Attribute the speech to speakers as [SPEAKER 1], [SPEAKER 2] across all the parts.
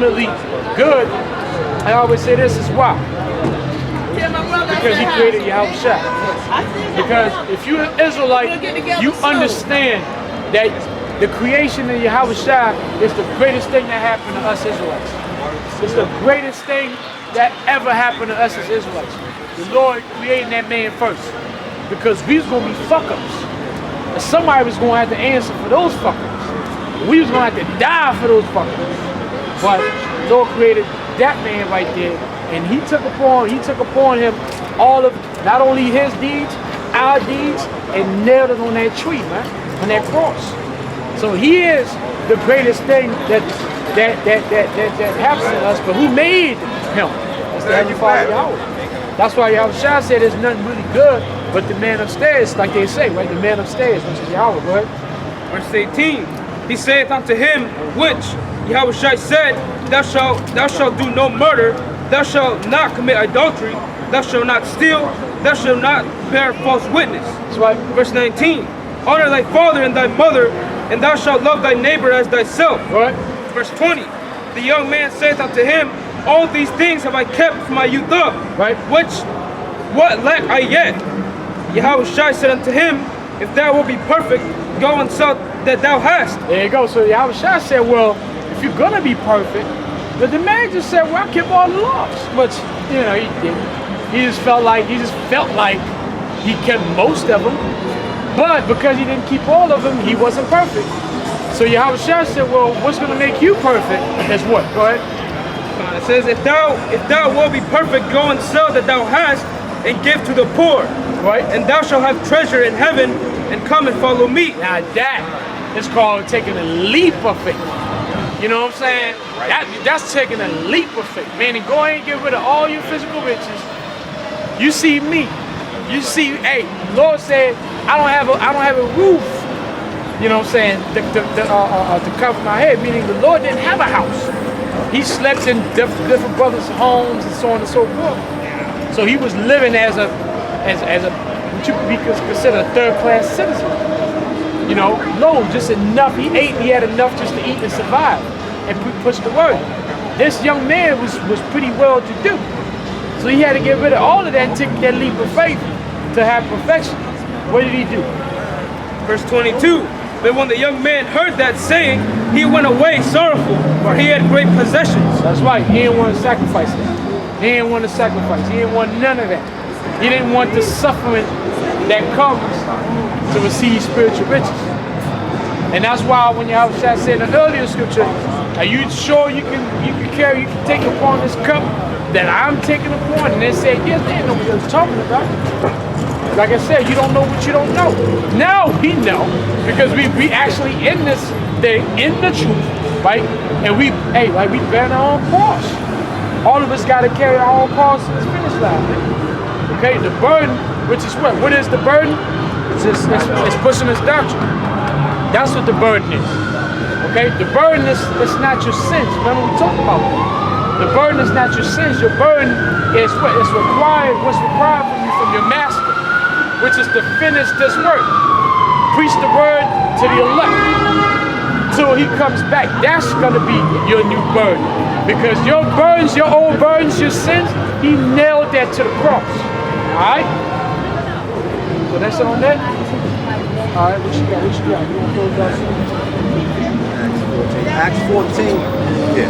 [SPEAKER 1] ultimately good, I always say this is why. Because he created Yahushua. Because if you're an Israelite, you understand that the creation of Yahushua is the greatest thing that happened to us Israelites. It's the greatest thing that ever happened to us as Israelites. The Lord created that man first. Because we was going to be fuck-ups. And somebody was going to have to answer for those fuck-ups. We was going to have to die for those fuck-ups. But the Lord created that man right there. And he took upon him all of, not only his deeds, our deeds, and nailed it on that tree, man, on that cross. So he is the greatest thing that happens to us, but who made him? It's the Heavenly Father Yahweh. That's why Yahushua said there's nothing really good but the man upstairs, like they say, right? The man upstairs, which is Yahweh, go ahead.
[SPEAKER 2] Verse 18, he saith unto him, which Yahushua said, thou shalt do no murder, thou shalt not commit adultery, thou shalt not steal, thou shalt not bear false witness.
[SPEAKER 1] That's right.
[SPEAKER 2] Verse 19, honor thy father and thy mother, and thou shalt love thy neighbor as thyself.
[SPEAKER 1] Right.
[SPEAKER 2] Verse 20, the young man saith unto him, all these things have I kept from my youth up.
[SPEAKER 1] Right.
[SPEAKER 2] What lack I yet? Yahushua said unto him, if thou wilt be perfect, go and sell that thou hast.
[SPEAKER 1] There you go. So Yahushua said, well, if you're going to be perfect, but the man just said, well, I kept all the laws. But, you know, he didn't. He just felt like he kept most of them. But because he didn't keep all of them, he wasn't perfect. So Yahushua said, well, what's going to make you perfect is what? Go ahead.
[SPEAKER 2] It says, if thou wilt be perfect, go and sell that thou hast, and give to the poor.
[SPEAKER 1] Right.
[SPEAKER 2] And thou shalt have treasure in heaven, and come and follow me.
[SPEAKER 1] Now that is called taking a leap of faith. You know what I'm saying? That's taking a leap of faith. Meaning, go ahead and get rid of all your physical riches. You see me. You see, hey, Lord said, I don't have a roof. You know what I'm saying? To cover my head. Meaning, the Lord didn't have a house. He slept in different brothers' homes and so on and so forth. So he was living as a what you could consider a third-class citizen. You know, low, just enough. He ate, he had enough just to eat and survive and push the word. This young man was pretty well to do. So he had to get rid of all of that and take that leap of faith to have perfection. What did he do?
[SPEAKER 2] Verse 22, but when the young man heard that saying, he went away sorrowful, for he had great possessions.
[SPEAKER 1] That's right, he didn't want to sacrifice that. He didn't want to sacrifice, he didn't want none of that. He didn't want the suffering that comes to receive spiritual riches. And that's why when Yahushua said in the earlier scripture, are you sure you can take upon this cup that I'm taking upon? And they said, yes, they didn't know what they was talking about. Like I said, you don't know what you don't know. Now we know, because we actually in this thing, in the truth, right? And we bear our own cross. All of us got to carry our own cross to this finish line. Okay, the burden, which is what? What is the burden? It's pushing this doctrine. That's what the burden is. Okay, the burden is not your sins. Remember we talked about that. The burden is not your sins. Your burden is what? It's required. What's required from you from your master, which is to finish this work. Preach the word to the elect till he comes back. That's gonna be your new burden. Because your burdens, your old burdens, your sins, he nailed that to the cross. Alright? So that's it on that? Alright, what you got? You want to close out soon?
[SPEAKER 3] Acts 14. Yeah.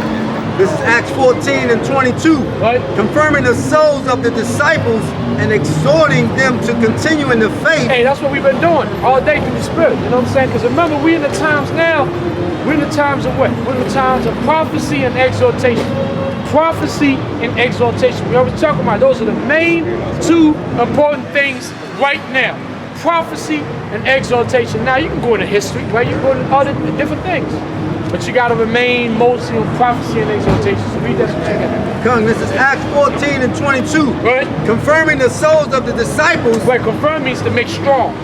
[SPEAKER 3] This is Acts 14 and 22.
[SPEAKER 1] Right.
[SPEAKER 3] Confirming the souls of the disciples and exhorting them to continue in the faith.
[SPEAKER 1] Hey, that's what we've been doing all day through the Spirit. You know what I'm saying? Because remember, we're in the times now. We're in the times of what? We're in the times of prophecy and exhortation. Prophecy and exhortation. We always talk about those are the main two important things right now. Prophecy and exhortation. Now you can go into history, right? You can go into other different things. But you got to remain mostly on prophecy and exhortation. So read that what you got.
[SPEAKER 3] Come, this is Acts 14 and 22.
[SPEAKER 1] Right.
[SPEAKER 3] Confirming the souls of the disciples.
[SPEAKER 1] Right, confirm means to make strong.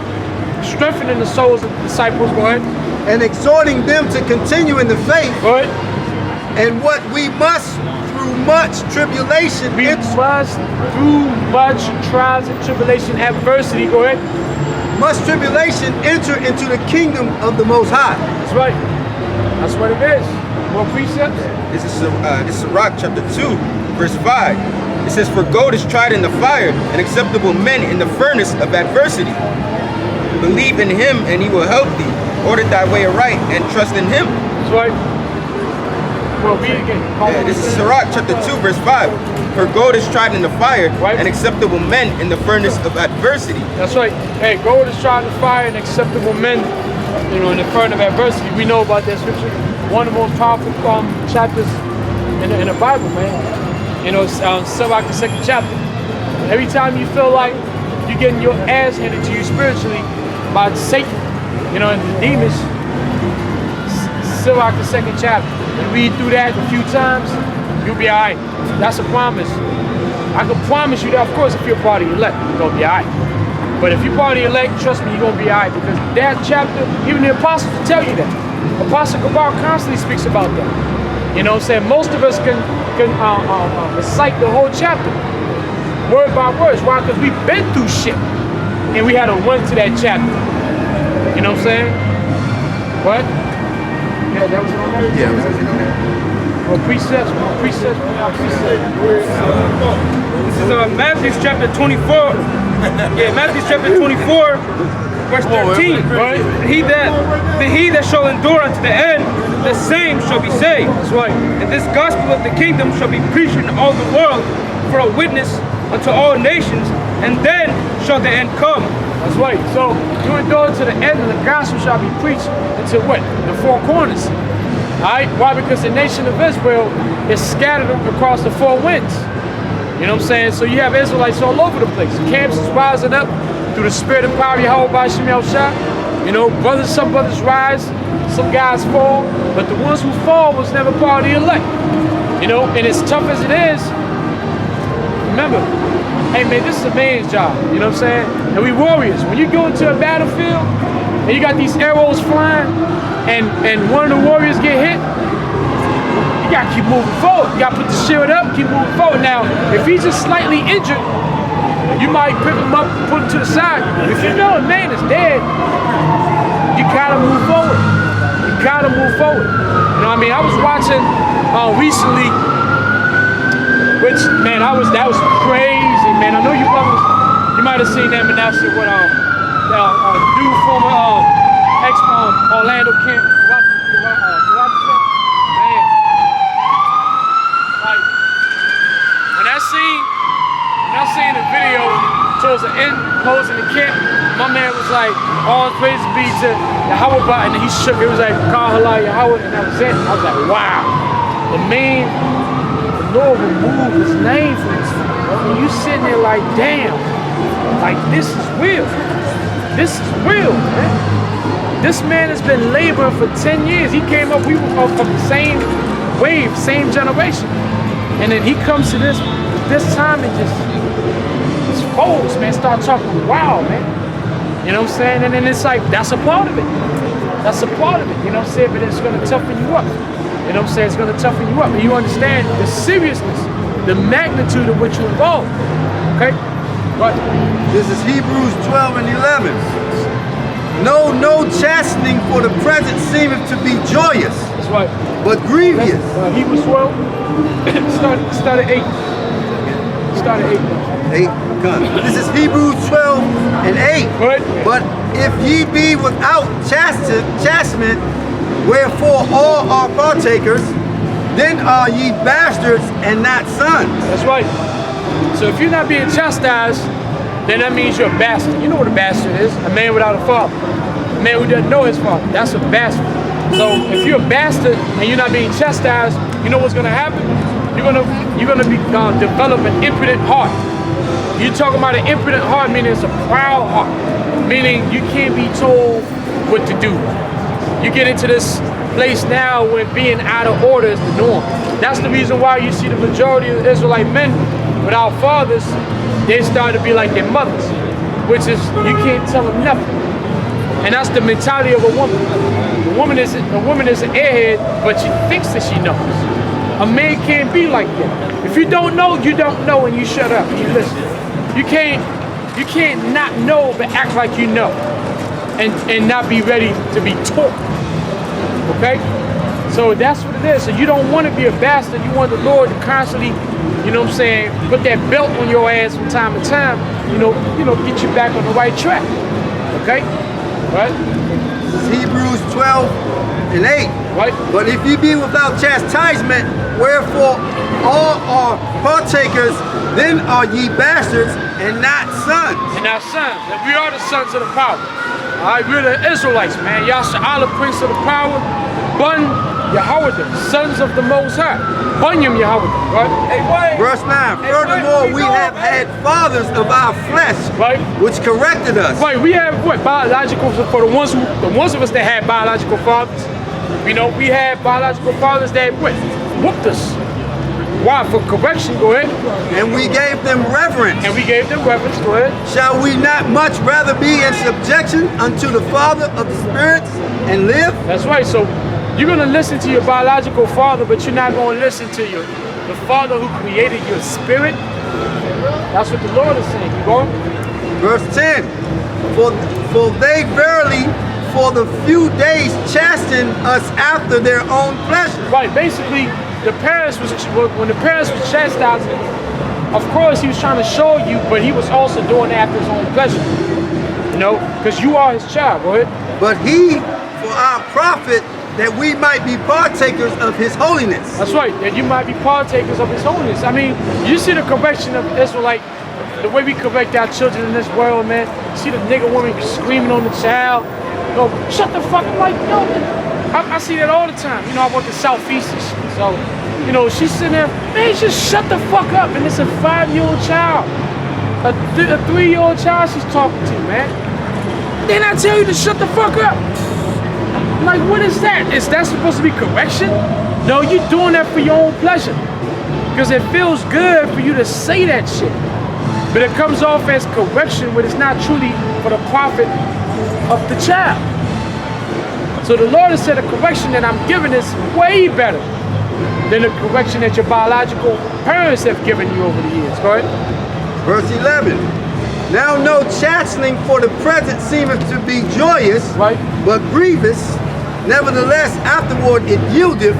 [SPEAKER 1] Strengthening the souls of the disciples, go ahead.
[SPEAKER 3] And exhorting them to continue in the faith.
[SPEAKER 1] Go ahead.
[SPEAKER 3] And what we must through much tribulation.
[SPEAKER 1] We must through much trials and tribulation, adversity, go ahead.
[SPEAKER 3] Much tribulation enter into the kingdom of the Most High.
[SPEAKER 1] That's right. That's what it is. More precepts.
[SPEAKER 4] This is Sirach chapter 2, verse 5. It says, "For gold is tried in the fire, and acceptable men in the furnace of adversity. Believe in him, and he will help thee. Order thy way aright, and trust in him."
[SPEAKER 1] That's right. Well, read it again.
[SPEAKER 4] Yeah, this is Sirach chapter 2, verse 5. "For gold is tried in the fire,
[SPEAKER 1] Right.
[SPEAKER 4] and acceptable men in the furnace of adversity."
[SPEAKER 1] That's right. Hey, gold is tried in fire and acceptable men, you know, in the furnace of adversity. We know about that scripture. One of the most powerful chapters in the Bible, man. You know, it's Sirach, the 2nd chapter. Every time you feel like you're getting your ass handed to you spiritually by Satan, you know, and the demons, Sirach, the 2nd chapter. You read through that a few times, you'll be all right. That's a promise. I can promise you that, of course, if you're part of the elect, you're going to be all right. But if you're part of the elect, trust me, you're going to be all right. Because that chapter, even the apostles will tell you that. Apostle Kabal constantly speaks about that. You know what I'm saying? Most of us can recite the whole chapter, word by word. Why? Because we've been through shit. And we had to run to that chapter. You know what I'm saying? What? Yeah, that was on there?
[SPEAKER 3] Yeah,
[SPEAKER 1] More precepts, more precepts, more precepts.
[SPEAKER 2] This is Matthew chapter 24. Yeah, Matthew chapter 24, verse 13.
[SPEAKER 1] Right?
[SPEAKER 2] He that shall endure unto the end, the same shall be saved.
[SPEAKER 1] That's right.
[SPEAKER 2] And this gospel of the kingdom shall be preached in all the world for a witness unto all nations, and then shall the end come.
[SPEAKER 1] That's right. So you endure to the end, and the gospel shall be preached into what? The four corners. Alright? Why? Because the nation of Israel is scattered across the four winds. You know what I'm saying? So you have Israelites all over the place. Camps is rising up through the spirit and power of Yahweh by Shemel Shah. You know, some brothers rise, some guys fall, but the ones who fall was never part of the elect. You know, and as tough as it is, remember, hey man, this is a man's job, you know what I'm saying? And we warriors. When you go into a battlefield and you got these arrows flying and one of the warriors get hit, you gotta keep moving forward. You gotta put the shield up, keep moving forward. Now, if he's just slightly injured, you might pick him up and put him to the side. If you know a man is dead, you gotta move forward. You gotta move forward. You know what I mean? I was watching recently, which, man, that was crazy, man. I know you brothers, you might have seen that, but that's it, what dude former Orlando Kent, man. Like, when I seen the video towards the end, closing the camp, my man was like, all praise be to Yahweh, and he shook, it was like, Kal Halal Yahweh, and that was it. I was like, wow. The Lord removed his name from this. When you sitting there like, damn, like this is real. This is real, man. This man has been laboring for 10 years. He came up, we were from the same wave, same generation. And then he comes to this time and just folds, man, start talking, wow, man. You know what I'm saying? And then it's like, that's a part of it. That's a part of it, you know what I'm saying? But it's gonna toughen you up. You know what I'm saying? It's gonna toughen you up. And you understand the seriousness, the magnitude of what you involved. Okay? Right.
[SPEAKER 3] This is Hebrews 12 and 11. No chastening for the present seemeth to be joyous,
[SPEAKER 1] That's right.
[SPEAKER 3] but grievous.
[SPEAKER 1] Hebrews 12, start at 8. Start at 8.
[SPEAKER 3] 8, come. This is Hebrews 12 and 8.
[SPEAKER 1] Right.
[SPEAKER 3] But if ye be without chastisement, wherefore all are partakers, then are ye bastards and not sons.
[SPEAKER 1] That's right. So if you're not being chastised, then that means you're a bastard. You know what a bastard is? A man without a father. A man who doesn't know his father. That's a bastard. So if you're a bastard and you're not being chastised, you know what's gonna happen? You're gonna develop an impudent heart. You're talking about an impudent heart, meaning it's a proud heart. Meaning you can't be told what to do. You get into this place now where being out of order is the norm. That's the reason why you see the majority of Israelite men without fathers, they start to be like their mothers, which is, you can't tell them nothing. And that's the mentality of a woman. A woman is an airhead, but she thinks that she knows. A man can't be like that. If you don't know, you don't know, and you shut up and you listen. You can't not know but act like you know, and not be ready to be taught. Okay? So that's what it is. So you don't want to be a bastard. You want the Lord to constantly, you know what I'm saying, put that belt on your ass from time to time, get you back on the right track. Okay? Right?
[SPEAKER 3] Hebrews 12:8.
[SPEAKER 1] Right?
[SPEAKER 3] But if ye be without chastisement, wherefore all are partakers, then are ye bastards and not sons.
[SPEAKER 1] And our sons. And we are the sons of the power. Alright, we're the Israelites, man. Yasha'Allah, Prince of the Power. Bun Yahweh, sons of the Most High. Bunyam Yahweh, right?
[SPEAKER 3] Verse 9. Furthermore, we have had fathers of our flesh,
[SPEAKER 1] right,
[SPEAKER 3] which corrected us.
[SPEAKER 1] Right, we have what? Biological, for the ones of us that had biological fathers. We had biological fathers that whooped us. Why? For correction, go ahead.
[SPEAKER 3] And we gave them reverence.
[SPEAKER 1] Go ahead.
[SPEAKER 3] Shall we not much rather be in subjection unto the Father of the spirits and live?
[SPEAKER 1] That's right. So you're going to listen to your biological father, but you're not going to listen to the Father who created your spirit. That's what the Lord is saying. You going?
[SPEAKER 3] Verse 10. For they verily for the few days chasten us after their own pleasure.
[SPEAKER 1] Right. Basically, when the parents was chastising, of course he was trying to show you, but he was also doing it after his own pleasure. Because you are his child. Go ahead.
[SPEAKER 3] But he for our profit, that we might be partakers of his holiness.
[SPEAKER 1] That's right, that you might be partakers of his holiness. I mean, you see the correction of Israelite, the way we correct our children in this world, man. You see the nigga woman screaming on the child. Shut the fuck up, like, I see that all the time. I work in Southeast and shit. So, she's sitting there, man, just shut the fuck up. And it's a 5-year-old child. A 3-year-old child she's talking to, man. Then I tell you to shut the fuck up. Like, what is that? Is that supposed to be correction? No, you're doing that for your own pleasure. Because it feels good for you to say that shit. But it comes off as correction when it's not truly for the profit of the child. So the Lord has said the correction that I'm giving is way better than the correction that your biological parents have given you over the years. Go ahead.
[SPEAKER 3] Verse 11. Now no chastening for the present seemeth to be joyous,
[SPEAKER 1] right,
[SPEAKER 3] but grievous. Nevertheless, afterward it yieldeth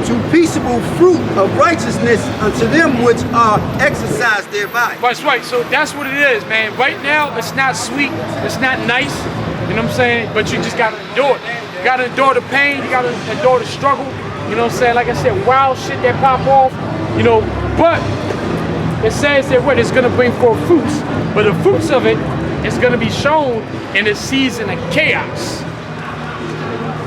[SPEAKER 3] to peaceable fruit of righteousness unto them which are exercised thereby.
[SPEAKER 1] That's right. So that's what it is, man. Right now, it's not sweet. It's not nice. You know what I'm saying? But you just got to endure it. You got to endure the pain. You got to endure the struggle. You know what I'm saying? Like I said, wild shit that pop off. But it says that it's going to bring forth fruits. But the fruits of it is going to be shown in the season of chaos.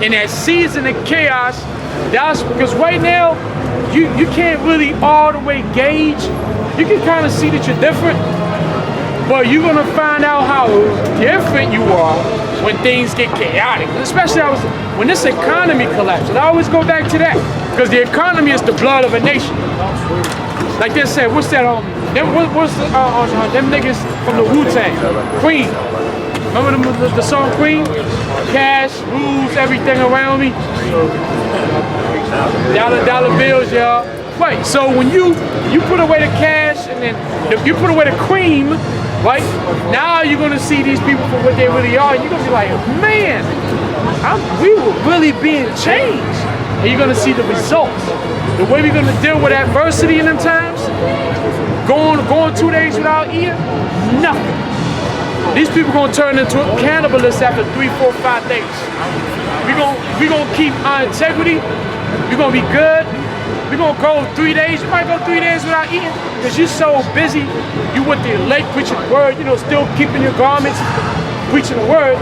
[SPEAKER 1] In that season of chaos, that's because right now, you can't really all the way gauge. You can kind of see that you're different, but you're going to find out how different you are when things get chaotic. Especially when this economy collapses. I always go back to that, because the economy is the blood of a nation. Like they said, what's that on? What's them niggas from the Wu-Tang? Queen. Remember the song Queen? Cash rules everything around me. Dollar bills, y'all. Right, so when you put away the cash and then you put away the cream, right? Now you're gonna see these people for what they really are, and you're gonna be like, man, we were really being changed. And you're gonna see the results. The way we're gonna deal with adversity in them times, going 2 days without eating, nothing. These people gonna turn into cannibalists after 3, 4, 5 days. We gonna keep our integrity. We're gonna be good. We're gonna go 3 days. You might go 3 days without eating because you're so busy. You with the late preaching the word, still keeping your garments, preaching the word.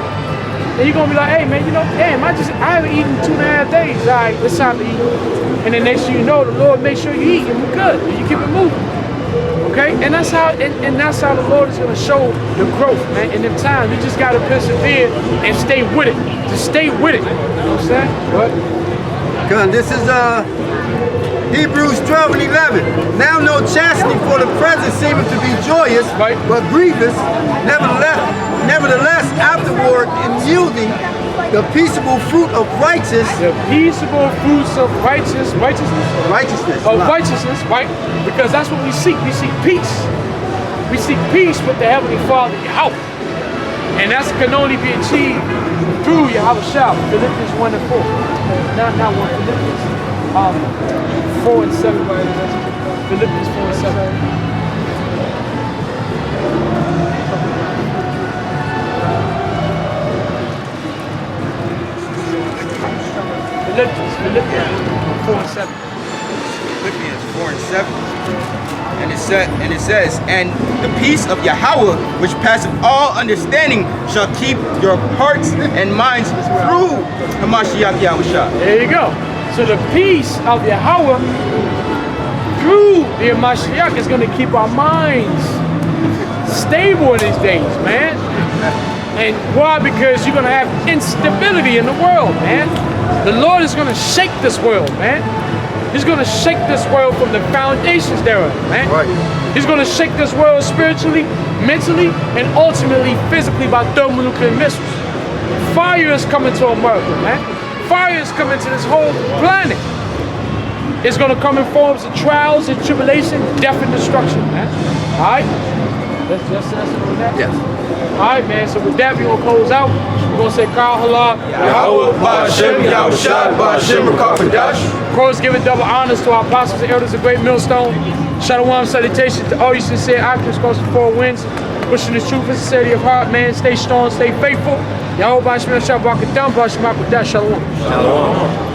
[SPEAKER 1] And you're gonna be like, hey man, damn, I haven't eaten 2.5 days. All right, it's time to eat. And then next thing you know, the Lord makes sure you eat and we're good. And you keep it moving. Okay? And that's how the Lord is gonna show the growth, man. In them times, you just gotta persevere and stay with it. Just stay with it. You know what I'm saying? What?
[SPEAKER 3] This is Hebrews 12:11. Now no chastening for the present seemeth to be joyous,
[SPEAKER 1] right,
[SPEAKER 3] but grievous. Nevertheless, afterward in yielding the peaceable fruit of righteousness.
[SPEAKER 1] The peaceable fruits of righteousness.
[SPEAKER 3] Righteousness,
[SPEAKER 1] right? Because that's what we seek. We seek peace. We seek peace with the Heavenly Father, Yahweh. And that can only be achieved through Yahweh Shah. Philippians 1 and 4. Not 1, Philippians 4 and 7. Philippians 4 and 7. Philippians 4 and 7.
[SPEAKER 4] Philippians 4 and 7. And it says, and the peace of Yahweh, which passeth all understanding, shall keep your hearts and minds through Hamashiach Yahushua.
[SPEAKER 1] There you go. So the peace of Yahweh through the Hamashiach is going to keep our minds stable in these days, man. And why? Because you're going to have instability in the world, man. The Lord is going to shake this world, man. He's going to shake this world from the foundations thereof, man.
[SPEAKER 3] Right.
[SPEAKER 1] He's going to shake this world spiritually, mentally, and ultimately physically by thermonuclear missiles. Fire is coming to America, man. Fire is coming to this whole planet. It's going to come in forms of trials and tribulation, death and destruction, man. All right? That's it on that?
[SPEAKER 3] Yes.
[SPEAKER 1] All right, man. So with that, we're going to close out. We're going to say, Kal Halal.
[SPEAKER 4] Yahweh, Ba'ashem, Yahushua, Ba'ashem, Rakafadash.
[SPEAKER 1] Of course, giving double honors to our apostles and elders of Great Millstone. Shalom, salutations to all you sincere actors across the four winds. Pushing the truth and sincerity of heart, man. Stay strong, stay faithful. Yahweh, Ba'ashem, Yahushua, Ba'akadam, Ba'ashem, Shalom.
[SPEAKER 3] Shalom.